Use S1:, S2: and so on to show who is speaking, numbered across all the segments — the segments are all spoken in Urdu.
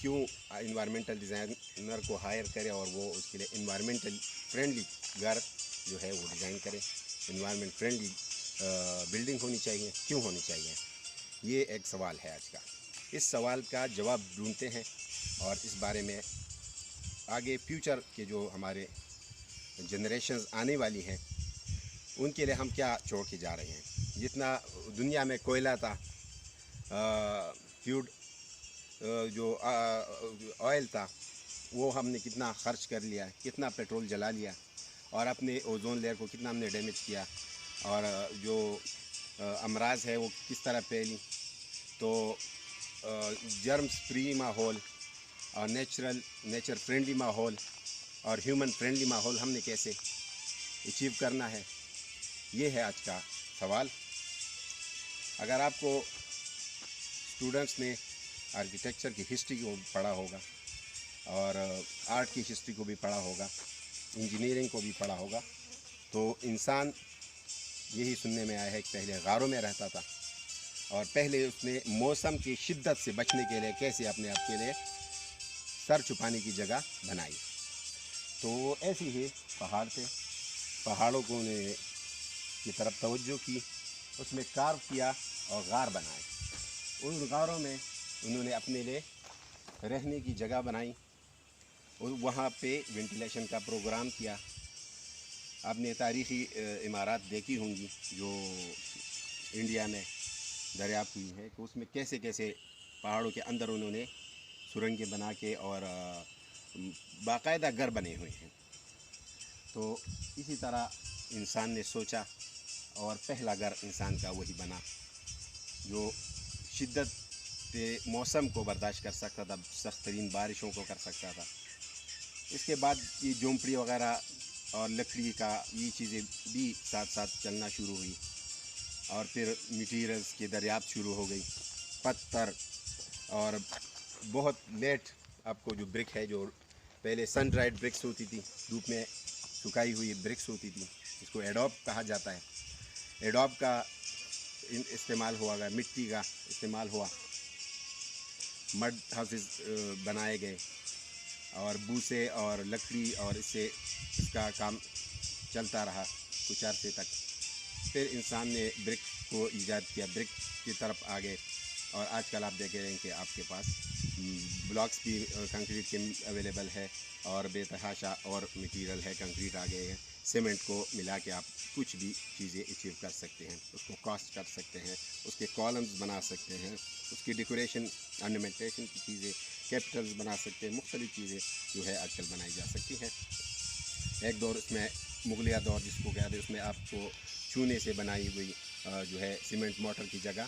S1: کیوں انوائرمنٹل ڈیزائنر کو ہائر کرے اور وہ اس کے لیے انوائرمنٹل فرینڈلی گھر جو ہے وہ ڈیزائن کرے، انوائرمنٹ فرینڈلی بلڈنگ ہونی چاہیے، کیوں ہونی چاہیے؟ یہ ایک سوال ہے آج کا۔ اس سوال کا جواب ڈھونڈتے ہیں اور اس بارے میں آگے فیوچر کے جو ہمارے جنریشنز آنے والی ہیں ان کے لیے ہم کیا چھوڑ کے جا رہے ہیں۔ جتنا دنیا میں کوئلہ تھا، کیوڈ جو آئل تھا، وہ ہم نے کتنا خرچ کر لیا، کتنا پیٹرول جلا لیا اور اپنے اوزون لیئر کو کتنا ہم نے ڈیمیج کیا، اور جو امراض ہے وہ کس طرح پھیلی۔ تو جرمز فری ماحول اور نیچر فرینڈلی ماحول اور ہیومن فرینڈلی ماحول ہم نے کیسے اچیو کرنا ہے، یہ ہے آج کا سوال۔ اگر آپ کو اسٹوڈنٹس نے آرکیٹیکچر کی ہسٹری کو پڑھا ہوگا اور آرٹ کی ہسٹری کو بھی پڑھا ہوگا، انجینئرنگ کو بھی پڑھا ہوگا، تو انسان یہی سننے میں آیا ہے کہ پہلے غاروں میں رہتا تھا اور پہلے اس نے موسم کی شدت سے بچنے کے لیے کیسے اپنے آپ کے لیے سر چھپانے کی جگہ بنائی۔ تو ایسے ہی پہاڑ تھے، پہاڑوں کو انہیں کی طرف توجہ کی، اس میں کارو کیا اور غار بنائے۔ ان غاروں میں انہوں نے اپنے لیے رہنے کی جگہ بنائی اور وہاں پہ وینٹیلیشن کا پروگرام کیا۔ آپ نے تاریخی عمارات دیکھی ہوں گی جو انڈیا میں دریافت ہوئی ہے کہ اس میں کیسے کیسے پہاڑوں کے اندر انہوں نے سرنگیں بنا کے اور باقاعدہ گھر بنے ہوئے ہیں۔ تو اسی طرح انسان نے سوچا اور پہلا گھر انسان کا وہی بنا جو شدت موسم کو برداشت کر سکتا تھا، سخت ترین بارشوں کو کر سکتا تھا۔ اس کے بعد یہ جھونپڑی وغیرہ اور لکڑی کا یہ چیزیں بھی ساتھ ساتھ چلنا شروع ہوئی، اور پھر میٹیریلز کی دریافت شروع ہو گئی، پتھر، اور بہت لیٹ آپ کو جو برک ہے، جو پہلے سن ڈرائیڈ برکس ہوتی تھی، دھوپ میں سکائی ہوئی برکس ہوتی تھی، اس کو ایڈوب کہا جاتا ہے۔ ایڈوب کا استعمال ہوا گیا، مٹی کا استعمال ہوا، مڈ ہاؤسز بنائے گئے اور بوسے اور لکڑی، اور اس سے اس کا کام چلتا رہا کچھ عرصے تک۔ پھر انسان نے برک کو ایجاد کیا، برک کی طرف آگے، اور آج کل آپ دیکھ رہے ہیں کہ آپ کے پاس بلاکس بھی کنکریٹ کے اویلیبل ہے اور بے تحاشا اور مٹیریل ہے، کنکریٹ آ گئے ہیں، سیمنٹ کو ملا کے آپ کچھ بھی چیزیں اچیو کر سکتے ہیں، اس کو کاسٹ کر سکتے ہیں، اس کے کالمز بنا سکتے ہیں، اس کی ڈیکوریشن آرنیمنٹیشن کی چیزیں، کیپٹلز بنا سکتے ہیں، مختلف چیزیں جو ہے آج کل بنائی جا سکتی ہیں۔ ایک دور اس میں مغلیہ دور جس کو کہتے ہیں، اس میں آپ کو چونے سے بنائی ہوئی جو ہے سیمنٹ موٹر کی جگہ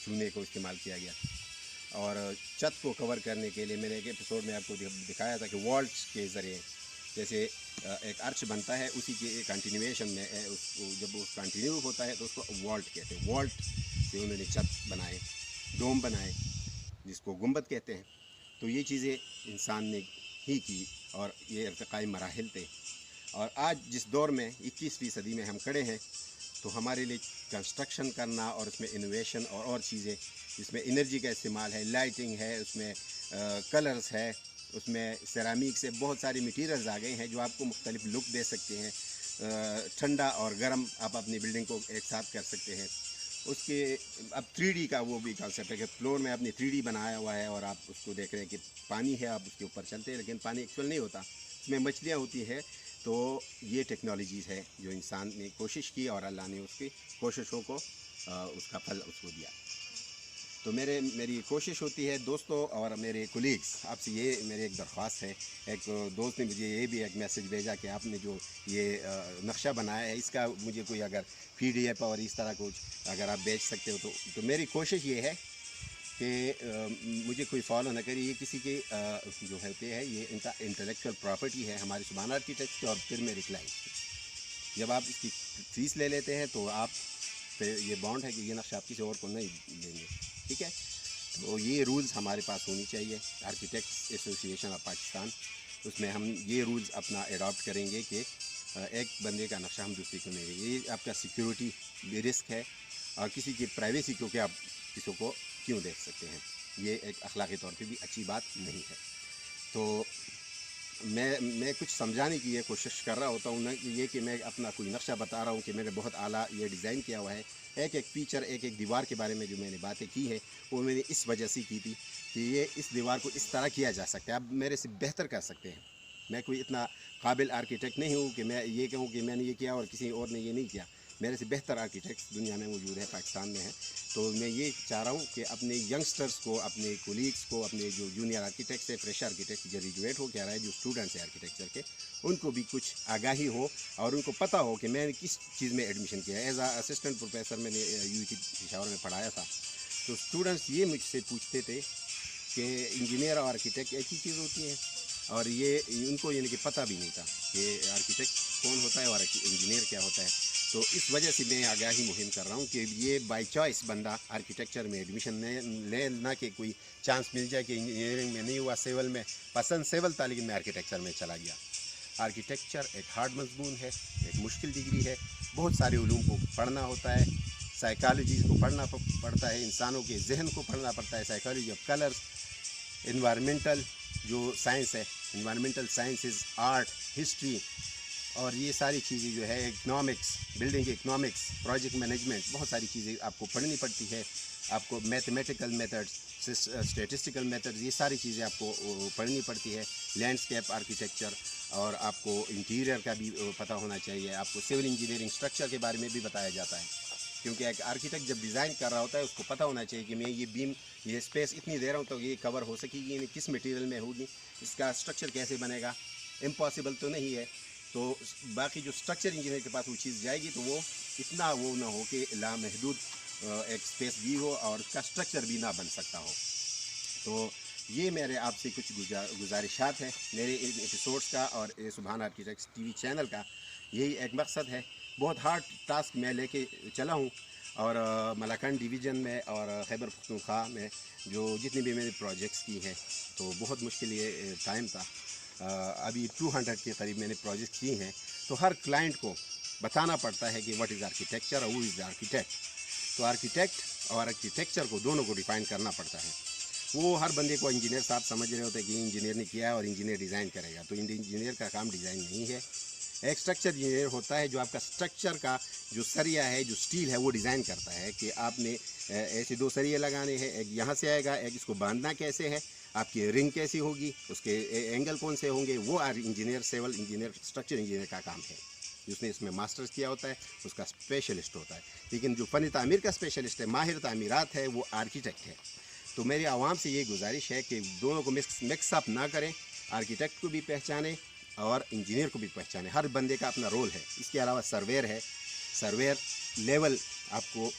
S1: چونے کو استعمال کیا گیا، اور چھت کو کور کرنے کے لیے میں نے ایک ایپیسوڈ میں آپ کو دکھایا تھا کہ والٹس کے ذریعے جیسے ایک ارچ بنتا ہے، اسی کے کنٹینیویشن میں اس کو جب وہ کنٹینیو ہوتا ہے تو اس کو والٹ کہتے ہیں۔ والٹ سے انہوں نے چھت بنائے، ڈوم بنائے جس کو گنبد کہتے ہیں۔ تو یہ چیزیں انسان نے ہی کی اور یہ ارتقائی مراحل تھے، اور آج جس دور میں 21ویں صدی میں ہم کھڑے ہیں تو ہمارے لیے کنسٹرکشن کرنا اور اس میں انوویشن اور چیزیں، اس میں انرجی کا استعمال ہے، لائٹنگ ہے، اس میں کلرز ہے، اس میں سیرامک سے بہت ساری میٹیریلز آ گئے ہیں جو آپ کو مختلف لک دے سکتے ہیں۔ ٹھنڈا اور گرم آپ اپنی بلڈنگ کو ایک ساتھ کر سکتے ہیں۔ اس کے اب 3D کا وہ بھی کانسیپٹ ہے کہ فلور میں آپ نے 3D بنایا ہوا ہے اور آپ اس کو دیکھ رہے ہیں کہ پانی ہے، آپ اس کے اوپر چلتے ہیں لیکن پانی ایکچوئل نہیں ہوتا، اس میں مچھلیاں ہوتی ہے۔ تو یہ ٹیکنالوجیز ہے جو انسان نے کوشش کی اور اللہ نے اس کی کوششوں کو اس کا پھل اس کو دیا۔ تو میری کوشش ہوتی ہے دوستوں اور میرے کولیگس، آپ سے یہ میری ایک درخواست ہے۔ ایک دوست نے مجھے یہ بھی ایک میسیج بھیجا کہ آپ نے جو یہ نقشہ بنایا ہے اس کا مجھے کوئی اگر PDF اور اس طرح کچھ اگر آپ بیچ سکتے ہو تو میری کوشش یہ ہے کہ مجھے کوئی فالو نہ کرے، یہ کسی کے جو ہوتے ہیں، یہ ان کا انٹلیکچوئل پراپرٹی ہے، ہماری سبحان آرکیٹیکٹ اور پھر میری کلائنٹ۔ جب آپ اس کی فیس لے لیتے ہیں تو آپ پہ یہ بانڈ ہے کہ یہ نقشہ آپ کسی اور کو نہیں دیں گے، ٹھیک ہے؟ تو یہ رولز ہمارے پاس ہونی چاہیے، آرکیٹیکٹس ایسوسیشن آف پاکستان، اس میں ہم یہ رولز اپنا ایڈاپٹ کریں گے کہ ایک بندے کا نقشہ ہم دوسرے کو نہیں دیں گے۔ یہ آپ کا سیکیورٹی بھی رسک ہے اور کسی کی پرائیویسی کو کہ آپ کسی کو کیوں دیکھ سکتے ہیں۔ یہ ایک اخلاقی طور پہ بھی اچھی بات نہیں ہے. تو میں کچھ سمجھانے کی یہ کوشش کر رہا ہوتا ہوں نا یہ کہ میں اپنا کوئی نقشہ بتا رہا ہوں کہ میں نے بہت اعلیٰ یہ ڈیزائن کیا ہوا ہے. ایک ایک فیچر ایک ایک دیوار کے بارے میں جو میں نے باتیں کی ہے وہ میں نے اس وجہ سے کی تھی کہ یہ اس دیوار کو اس طرح کیا جا سکتا ہے. آپ میرے سے بہتر کر سکتے ہیں. میں کوئی اتنا قابل آرکیٹیکٹ نہیں ہوں کہ میں یہ کہوں کہ میں نے یہ کیا اور کسی اور نے یہ نہیں کیا. میرے سے بہتر آرکیٹیکٹس دنیا میں موجود ہے, پاکستان میں ہے. تو میں یہ چاہ رہا ہوں کہ اپنے ینگسٹرز کو, اپنے کولیگس کو, اپنے جو جونیئر آرکیٹیکٹس ہے, فریش آرکیٹیکٹ گریجویٹ ہو کیا رہا ہے, جو اسٹوڈنٹس ہیں آرکیٹیکچر کے, ان کو بھی کچھ آگاہی ہو اور ان کو پتہ ہو کہ میں نے کس چیز میں ایڈمیشن کیا ہے. ایز اے اسسٹنٹ پروفیسر میں نے یو کی پشاور میں پڑھایا تھا. تو اسٹوڈنٹس یہ مجھ سے پوچھتے تھے کہ انجینئر اور آرکیٹیکٹ ایک ہی چیز ہوتی ہے, اور یہ ان کو یعنی کہ پتہ بھی نہیں تھا کہ آرکیٹیکٹ کون ہوتا ہے اور انجینئر کیا ہوتا ہے. تو اس وجہ سے میں آگاہی مہم کر رہا ہوں کہ یہ بائی چوائس بندہ آرکیٹیکچر میں ایڈمیشن لے نہ کہ کوئی چانس مل جائے کہ انجینئرنگ میں نہیں ہوا, سیول میں پسند سیول تھا لیکن میں آرکیٹیکچر میں چلا گیا. آرکیٹیکچر ایک ہارڈ مضمون ہے, ایک مشکل ڈگری ہے. بہت سارے علوم کو پڑھنا ہوتا ہے, سائیکالوجیز کو پڑھنا پڑتا ہے, انسانوں کے ذہن کو پڑھنا پڑتا ہے, سائیکالوجی آف کلرز, انوائرمنٹل جو سائنس ہے, انوائرمنٹل سائنسز, آرٹ, ہسٹری, اور یہ ساری چیزیں جو ہے economics, building economics, project management, بہت ساری چیزیں آپ کو پڑھنی پڑتی ہے. آپ کو میتھمیٹیکل میتھڈس, اسٹیٹسٹیکل میتھڈز, یہ ساری چیزیں آپ کو پڑھنی پڑتی ہے. لینڈسکیپ آرکیٹیکچر, اور آپ کو انٹیریئر کا بھی پتہ ہونا چاہیے. آپ کو سول انجینئرنگ اسٹرکچر کے بارے میں بھی بتایا جاتا ہے, کیونکہ ایک آرکیٹیکٹ جب ڈیزائن کر رہا ہوتا ہے اس کو پتہ ہونا چاہیے کہ میں یہ بیم, یہ اسپیس اتنی دے رہا ہوں تو یہ کور ہو سکے گی, کس مٹیریل میں ہوگی, اس کا اسٹرکچر کیسے بنے گا. امپاسبل تو نہیں ہے. تو باقی جو اسٹرکچر انجینئر کے پاس وہ چیز جائے گی تو وہ اتنا وہ نہ ہو کہ لامحدود ایک اسپیس بھی ہو اور اس کا اسٹرکچر بھی نہ بن سکتا ہو. تو یہ میرے آپ سے کچھ گزارشات ہیں میرے ان ایپیسوڈس کا, اور سبحان آرکیٹیکٹس ٹی وی چینل کا. یہی ایک مقصد ہے. بہت ہارڈ ٹاسک میں لے کے چلا ہوں, اور ملاکنڈ ڈویژن میں اور خیبر پختونخوا میں جو جتنی بھی میں نے پروجیکٹس کی ہیں تو بہت مشکل یہ ٹائم تھا. ابھی 200 کے قریب میں نے پروجیکٹ کی ہیں. تو ہر کلائنٹ کو بتانا پڑتا ہے کہ واٹ از آرکیٹیکچر اور ہو از آرکیٹیکٹ. تو آرکیٹیکٹ اور آرکیٹیکچر کو دونوں کو ڈیفائن کرنا پڑتا ہے. وہ ہر بندے کو انجینئر صاحب سمجھ رہے ہوتے ہیں کہ انجینئر نے کیا ہے اور انجینئر ڈیزائن کرے گا. تو انجینئر کا کام ڈیزائن نہیں ہے. ایک اسٹرکچر انجینئر ہوتا ہے جو آپ کا اسٹرکچر کا جو سریا ہے, جو اسٹیل ہے, وہ ڈیزائن کرتا ہے کہ آپ نے ایسے 2 سریے لگانے ہیں, ایک یہاں سے آئے گا, ایک اس کو باندھنا کیسے ہے, آپ کی رنگ کیسی ہوگی, اس کے اینگل کون سے ہوں گے. وہ engineer, civil engineer, structure engineer کا کام ہے. جس نے اس میں ماسٹرز کیا ہوتا ہے اس کا اسپیشلسٹ ہوتا ہے. لیکن جو فن تعمیر کا اسپیشلسٹ ہے, ماہر تعمیرات ہے, وہ آرکیٹیکٹ ہے. تو میری عوام سے یہ گزارش ہے کہ دونوں کو مکس اپ نہ کریں. آرکیٹیکٹ کو بھی پہچانیں اور انجینئر کو بھی پہچانیں. ہر بندے کا اپنا رول ہے. اس کے علاوہ سرویر ہے. سرویر لیول آپ کو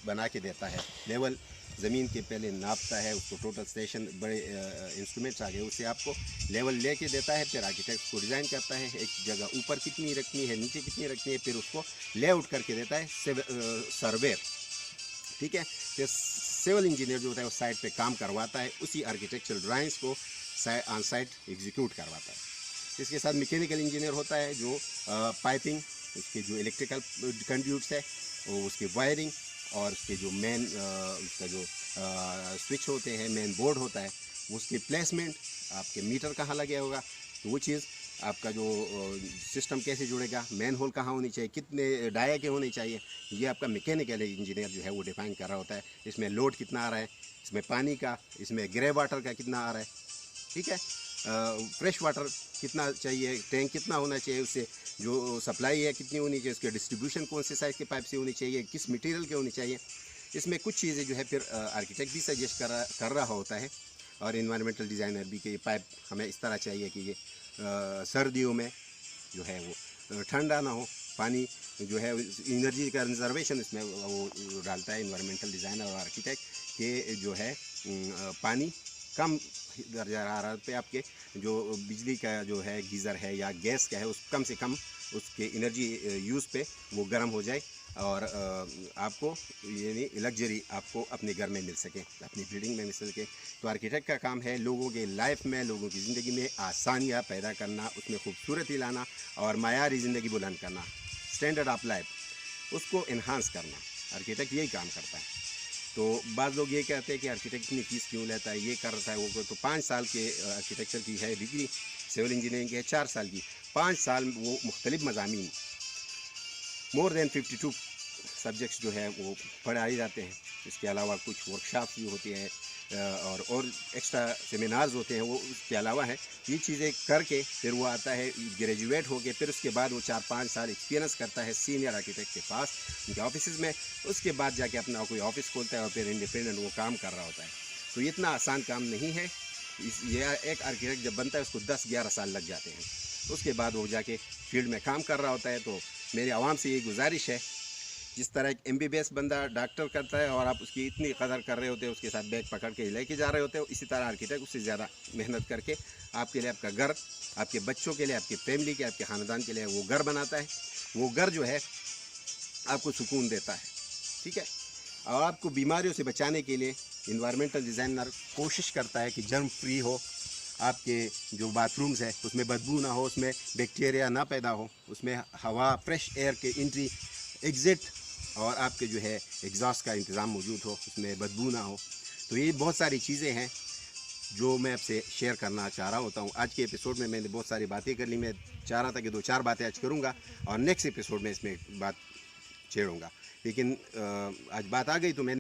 S1: بنا کے دیتا ہے. لیول زمین کے پہلے ناپتا ہے, اس کو ٹوٹل اسٹیشن بڑے انسٹرومنٹس آ گئے, اس سے آپ کو لیول لے کے دیتا ہے. پھر آرکیٹیکٹ کو ڈیزائن کرتا ہے, ایک جگہ اوپر کتنی رکھنی ہے, نیچے کتنی رکھنی ہے, پھر اس کو لے آؤٹ کر کے دیتا ہے سرویر. ٹھیک ہے. پھر سول انجینئر جو ہوتا ہے وہ سائٹ پہ کام کرواتا ہے, اسی آرکیٹیکچرل ڈرائنگس کو آن سائٹ ایگزیکیوٹ کرواتا ہے. اس کے ساتھ میکینیکل انجینئر ہوتا ہے جو پائپنگ, اس کے جو الیکٹریکل کنڈیوٹس ہے, اس کی وائرنگ, اور اس کے جو مین اس کا جو سوئچ ہوتے ہیں, مین بورڈ ہوتا ہے, اس کی پلیسمنٹ, آپ کے میٹر کہاں لگے ہوگا, تو وہ چیز, آپ کا جو سسٹم کیسے جڑے گا, مین ہول کہاں ہونی چاہیے, کتنے ڈایا کے ہونے چاہیے, یہ آپ کا میکینیکل انجینئر جو ہے وہ ڈیفائن کر رہا ہوتا ہے. اس میں لوڈ کتنا آ رہا ہے, اس میں پانی کا, اس میں گرے واٹر کا کتنا آ رہا ہے. ٹھیک ہے. فریش واٹر کتنا چاہیے, ٹینک کتنا ہونا چاہیے, اس سے جو سپلائی ہے کتنی ہونی چاہیے, اس کے ڈسٹریبیوشن کون سے سائز کے پائپ سے ہونی چاہیے, کس مٹیریل کے ہونی چاہیے. اس میں کچھ چیزیں جو ہے پھر آرکیٹیکٹ بھی سجیسٹ کر رہا ہوتا ہے, اور انوائرمنٹل ڈیزائنر بھی کہ یہ پائپ ہمیں اس طرح چاہیے کہ یہ سردیوں میں جو ہے وہ ٹھنڈا نہ ہو. پانی جو ہے انرجی کا کنزرویشن اس میں وہ ڈالتا ہے انوائرمنٹل ڈیزائنر اور آرکیٹیکٹ, کہ جو ہے پانی کم درجہ حرارت پہ آپ کے جو بجلی کا جو ہے گیزر ہے یا گیس کا ہے, اس کم سے کم اس کے انرجی یوز پہ وہ گرم ہو جائے, اور آپ کو یعنی لگژری آپ کو اپنے گھر میں مل سکے, اپنی بلڈنگ میں مل سکے. تو آرکیٹیکٹ کا کام ہے لوگوں کے لائف میں, لوگوں کی زندگی میں آسانیاں پیدا کرنا, اس میں خوبصورتی لانا, اور معیاری زندگی بلند کرنا, اسٹینڈرڈ آف لائف اس کو انہانس کرنا. آرکیٹیکٹ یہی کام کرتا ہے. تو بعض لوگ یہ کہتے ہیں کہ آرکیٹیکٹ اتنی فیس کیوں لیتا ہے، یہ کر رہا ہے وہ، تو 5 سال کے آرکیٹیکچر کی ہے ڈگری، سول انجینئرنگ کی ہے 4 سال کی، 5 سال وہ مختلف مضامین مور دین 52 سبجیکٹس جو ہے وہ پڑھائے جاتے ہیں. اس کے علاوہ کچھ ورکشاپس بھی ہوتی ہیں اور ایکسٹرا سیمینارز ہوتے ہیں، وہ اس کے علاوہ ہیں. یہ چیزیں کر کے پھر وہ آتا ہے گریجویٹ ہو کے، پھر اس کے بعد وہ 4-5 سال ایکسپیرینس کرتا ہے سینئر آرکیٹیکٹ کے پاس ان کے آفیسز میں. اس کے بعد جا کے اپنا کوئی آفس کھولتا ہے اور پھر انڈیپینڈنٹ وہ کام کر رہا ہوتا ہے. تو یہ اتنا آسان کام نہیں ہے. یہ ایک آرکیٹیکٹ جب بنتا ہے اس کو 10-11 سال لگ جاتے ہیں. اس کے بعد وہ جا کے فیلڈ میں کام کر رہا ہوتا ہے. تو میری عوام سے یہ گزارش ہے، جس طرح ایک MBBS بندہ ڈاکٹر کرتا ہے اور آپ اس کی اتنی قدر کر رہے ہوتے ہیں، اس کے ساتھ بیگ پکڑ کے لے کے جا رہے ہوتے ہیں، اسی طرح آرکیٹیکٹ اس سے زیادہ محنت کر کے آپ کے لیے، آپ کا گھر، آپ کے بچوں کے لیے، آپ کی فیملی کے، آپ کے خاندان کے لیے وہ گھر بناتا ہے. وہ گھر جو ہے آپ کو سکون دیتا ہے. ٹھیک ہے. اور آپ کو بیماریوں سے بچانے کے لیے انوائرمنٹل ڈیزائنر کوشش کرتا ہے کہ جرم فری ہو. آپ کے جو باتھ رومز ہے اس میں بدبو نہ ہو، اس میں بیکٹیریا نہ پیدا ہو، اس میں ہوا، فریش ایئر کے انٹری ایگزٹ اور آپ کے جو ہے ایگزاسٹ کا انتظام موجود ہو، اس میں بدبو نہ ہو. تو یہ بہت ساری چیزیں ہیں جو میں آپ سے شیئر کرنا چاہ رہا ہوتا ہوں. آج کے ایپیسوڈ میں نے بہت ساری باتیں کر لی. میں چاہ رہا تھا کہ 2-4 باتیں آج کروں گا اور نیکسٹ ایپیسوڈ میں اس میں بات چھیڑوں گا، لیکن آج بات آ گئی تو میں